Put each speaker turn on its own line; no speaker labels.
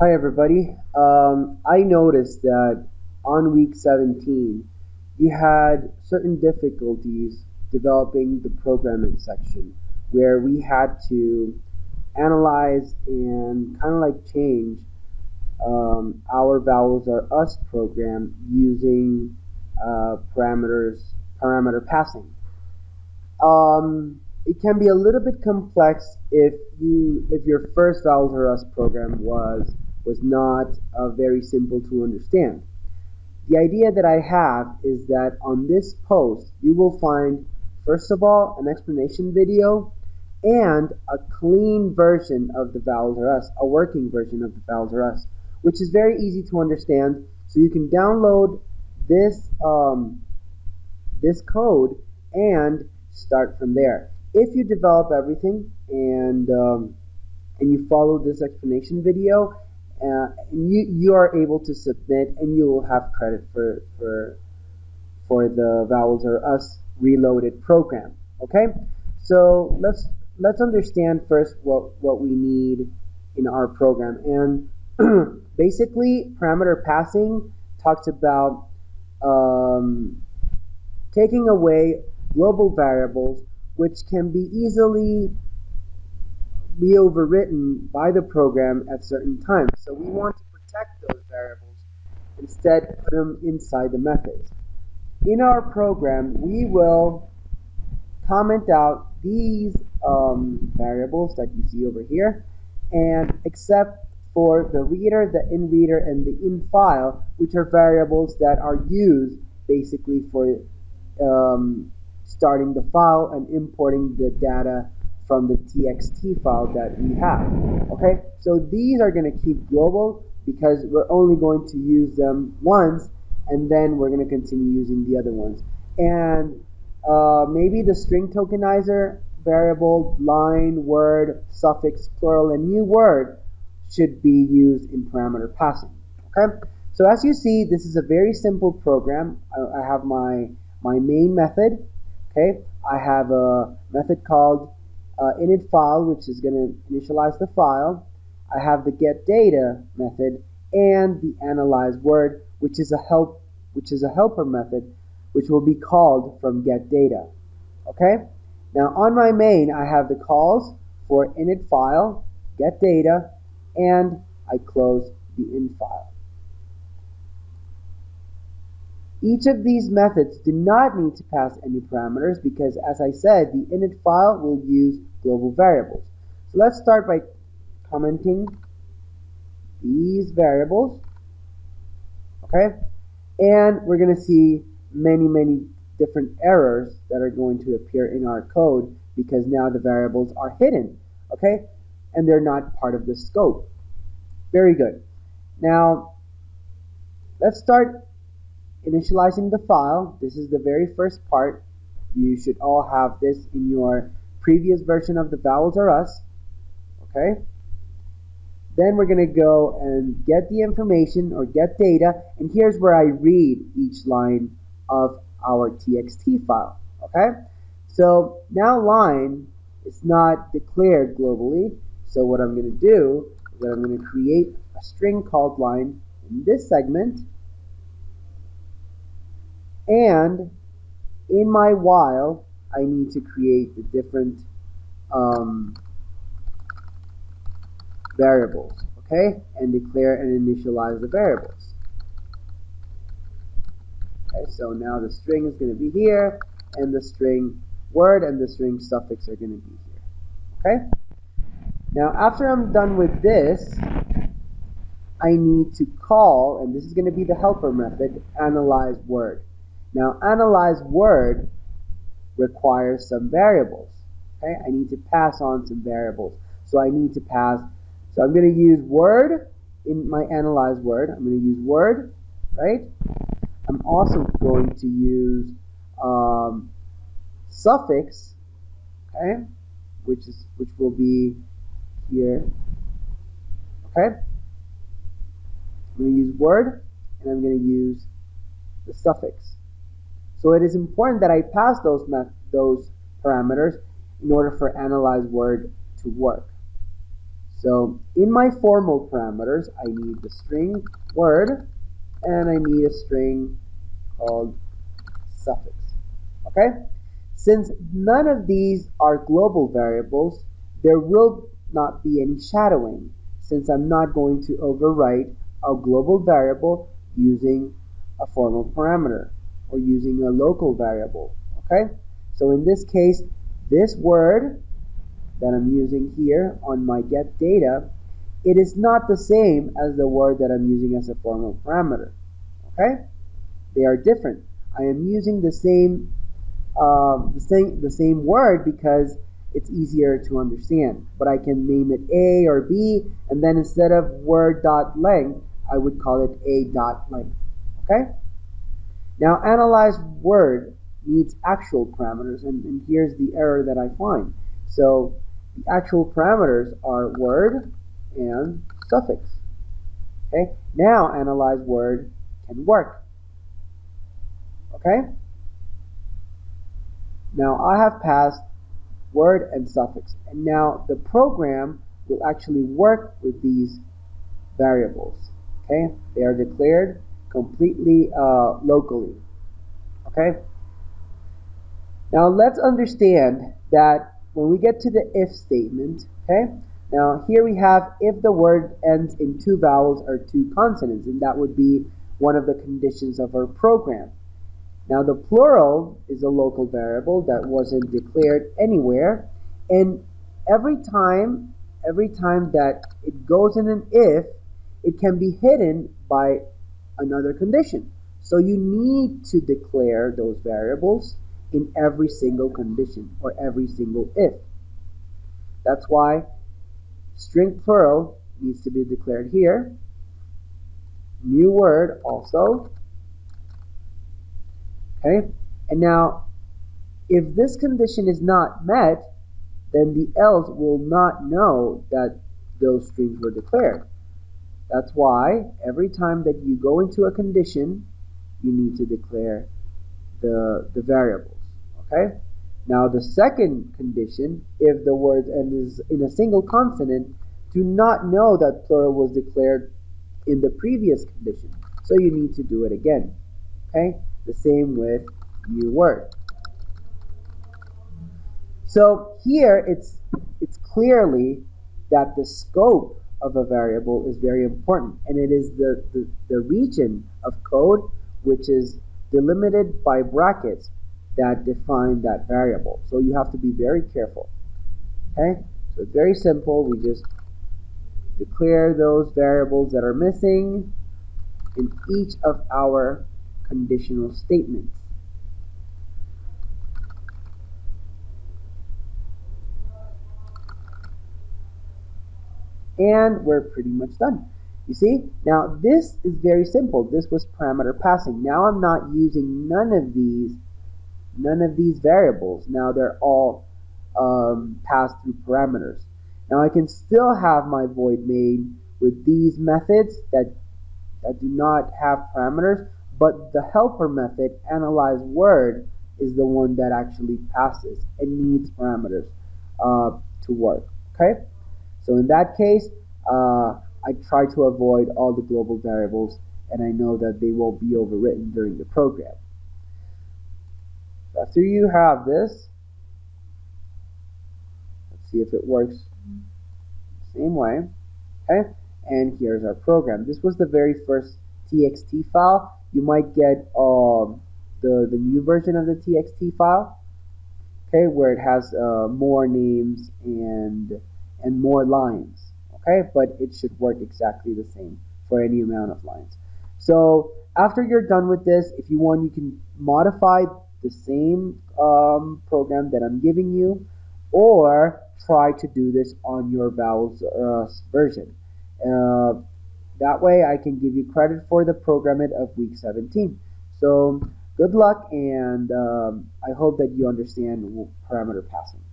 Hi everybody. I noticed that on week 17 you had certain difficulties developing the programming section where we had to analyze and kind of like change our Vowels R Us program using parameter passing. It can be a little bit complex if your first Vowels R Us program was not very simple to understand. The idea that I have is that on this post you will find first of all an explanation video and a clean version of the Vowels R Us, a working version of the Vowels R Us, which is very easy to understand. So you can download this code and start from there. If you develop everything and you follow this explanation video, you are able to submit and you will have credit for the Vowels R Us Reloaded program. Okay, so let's understand first what we need in our program. And basically, parameter passing talks about taking away global variables which can be easily be overwritten by the program at certain times. So we want to protect those variables, instead put them inside the methods. In our program, we will comment out these variables that you see over here, and except for the reader, the in reader, and the in file, which are variables that are used basically for starting the file and importing the data from the txt file that we have. Okay, so these are going to keep global because we're only going to use them once, and then we're going to continue using the other ones. And maybe the string tokenizer variable, line, word, suffix, plural, and new word should be used in parameter passing. Okay, so as you see, this is a very simple program. I have my main method. Okay, I have a method called init file, which is going to initialize the file. I have the get data method and the analyze word, which is a helper method, which will be called from get data. Okay, now on my main I have the calls for init file, get data, and I close the in file. Each of these methods do not need to pass any parameters because, as I said, the init file will use global variables. So let's start by commenting these variables. Okay, and we're going to see many different errors that are going to appear in our code because now the variables are hidden. Okay, and they're not part of the scope. Very good. Now let's start initializing the file. This is the very first part. You should all have this in your previous version of the Vowels R Us. Okay, then we're going to go and get the information or get data, and here's where I read each line of our txt file. Okay, so now line is not declared globally, so what I'm going to do is that I'm going to create a string called line in this segment, and in my while I need to create the different variables, okay, and declare and initialize the variables. Okay, so now the string is going to be here, and the string word and the string suffix are going to be here. Okay, now after I'm done with this, I need to call, and this is going to be the helper method, analyze word. Now analyze word requires some variables. Okay, I need to pass on some variables. So I'm going to use word in my analyze word. I'm going to use word, right? I'm also going to use suffix, okay, which will be here. Okay, I'm going to use word, and I'm going to use the suffix. So it is important that I pass those parameters in order for analyze word to work. So in my formal parameters, I need the string word, and I need a string called suffix. Okay? Since none of these are global variables, there will not be any shadowing, since I'm not going to overwrite a global variable using a formal parameter or using a local variable. Okay? So in this case, this word that I'm using here on my get data, it is not the same as the word that I'm using as a formal parameter. Okay? They are different. I am using the same word because it's easier to understand. But I can name it A or B, and then instead of word.length, I would call it A.length. Okay? Now, analyze word needs actual parameters, and here's the error that I find. So the actual parameters are word and suffix. Okay? Now, analyze word can work. Okay? Now I have passed word and suffix, and now the program will actually work with these variables. Okay? They are declared completely locally. Okay? Now let's understand that when we get to the if statement, okay? Now here we have if the word ends in two vowels or two consonants, and that would be one of the conditions of our program. Now the plural is a local variable that wasn't declared anywhere, and every time that it goes in an if, it can be hidden by another condition. So you need to declare those variables in every single condition or every single if. That's why string plural needs to be declared here. New word also. Okay, and now if this condition is not met, then the else will not know that those strings were declared. That's why every time that you go into a condition, you need to declare the variables. Okay, now the second condition, if the word ends in a single consonant, do not know that plural was declared in the previous condition, so you need to do it again. Okay, the same with new word. So here it's clearly that the scope of a variable is very important, and it is the region of code which is delimited by brackets that define that variable. So you have to be very careful. Okay, so it's very simple. We just declare those variables that are missing in each of our conditional statements. And we're pretty much done. You see, now this is very simple. This was parameter passing. Now I'm not using none of these variables. Now they're all passed through parameters. Now I can still have my void main with these methods that do not have parameters, but the helper method, analyze word, is the one that actually passes and needs parameters to work. Okay? So in that case, I try to avoid all the global variables, and I know that they won't be overwritten during the program. So after you have this, let's see if it works the same way. Okay? And here's our program. This was the very first txt file. You might get the new version of the txt file, okay, where it has more names and more lines. Okay, but it should work exactly the same for any amount of lines. So after you're done with this, if you want, you can modify the same program that I'm giving you, or try to do this on your Vowels R Us version. That way I can give you credit for the program it of week 17. So good luck, and I hope that you understand parameter passing.